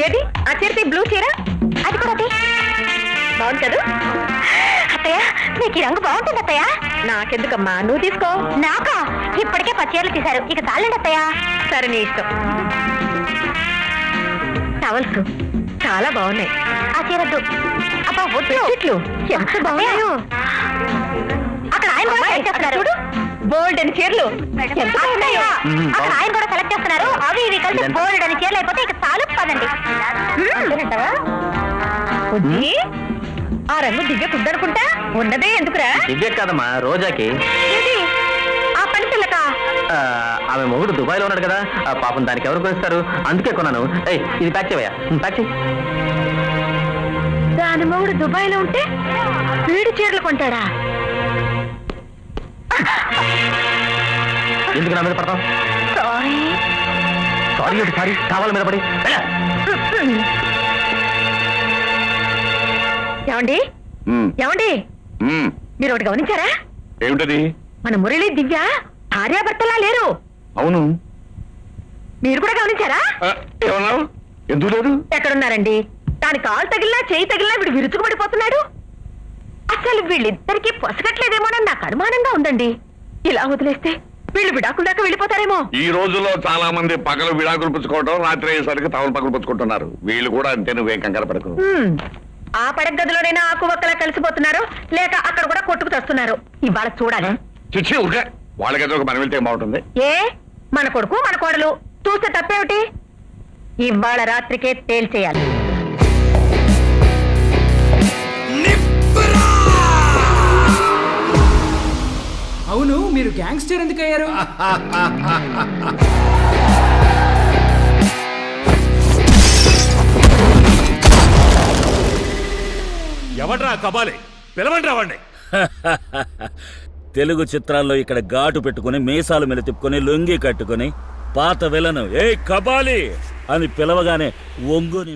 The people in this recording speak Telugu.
ఏది ఆ చీరతి బ్లూ చీర అది కూడా బాగుంది కదా అత్తయ్య. నీకు ఈ రంగు బాగుంటుంది అత్తయ్య. నాకెందుకమ్మా, నువ్వు తీసుకో. నాకా? ఇప్పటికే 10 చీరలు తీశారు, ఇక చాలండి అత్తయ్య. సరే నీ ఇష్టం. టవల్స్ చాలా బాగున్నాయి. ఆ చీరద్దు. అబ్బా వద్దు. ఎంత బాగున్నాయో. అక్కడ ఆయన కూడా సెలెక్ట్ చేస్తున్నారు. బోల్డ్ అని చీరలు ఎంత బాగున్నాయో. అక్కడ ఆయన కూడా సెలెక్ట్ చేస్తున్నారు. అవి ఇవి కలిసి బోల్డ్ అని చీరలు అయిపోతే ఇక చాలు పదండి. ఆ రంగు దివ్య కుద్దనుకుంటా. ఉన్నదే ఎందుకురా? దివ్య కాదమ్మా, రోజాకి. ఆ పని పిల్లక ఆమె మొగుడు దుబాయ్ లో ఉన్నాడు కదా, పాపం దానికి ఎవరు కొనిస్తారు, అందుకే కొన్నాను. ఇది ప్యాక్ చేయవయ్యా, ప్యాక్ చేయి. దాని మొగుడు దుబాయ్ లో ఉంటే వీడి చీరలు కొంటాడా? ఎందుకు నా మీద పడతావు? సారీ సారీ కావాల మీద పడి. ఏమండి ఏమండి, మీరు ఒకటి గమనించారా? ఏమిటది? మన మురళి దివ్య భార్యాభర్తలా లేరు. అవును, మీరు కూడా గమనించారా? ఏమన్నావు? ఎందుకు లేదు? ఎక్కడున్నారండి? దాని కాలు తగిలినా చేయి తగిలినా వీడు విరుచుకుపడిపోతున్నాడు. అసలు వీళ్ళిద్దరికీ పొసగట్లేదేమోనని నాకు అనుమానంగా ఉందండి. ఇలా వదిలేస్తే వీళ్ళు విడాకుల దాకా వెళ్ళిపోతారేమో. ఈ రోజుల్లో చాలా మంది పగలు విడాకులు పుచ్చుకోవడం, రాత్రి అయ్యేసరికి తవలు పగలు పుచ్చుకుంటున్నారు. వీళ్ళు కూడా అంతే, నువ్వేం కంగారు పడకు. ఆ పడక గదిలోనైనా ఆకు ఒక్కలా కలిసిపోతున్నారు, లేక అక్కడ కూడా కొట్టుకు తెస్తున్నారు. ఇవాళ చూడాలి. చిచ్చి ఊరికే వాళ్ళకైతే ఒక మనం వెళ్తే బాగుంటుంది. ఏ మన కొడుకు మన కోడలు చూస్తే తప్పేమిటి? ఇవాళ రాత్రికే తేల్చేయాలి. అవును, మీరు గ్యాంగ్స్టర్ ఎందుకు అయ్యారు? ఎవడ్రా కబాలి? పిలవండి రావండి. తెలుగు చిత్రాల్లో ఇక్కడ ఘాటు పెట్టుకుని మీసాలు మీద తిప్పుకొని లొంగి కట్టుకుని పాత విలను ఏ కబాలి అని పిలవగానే ఒంగుని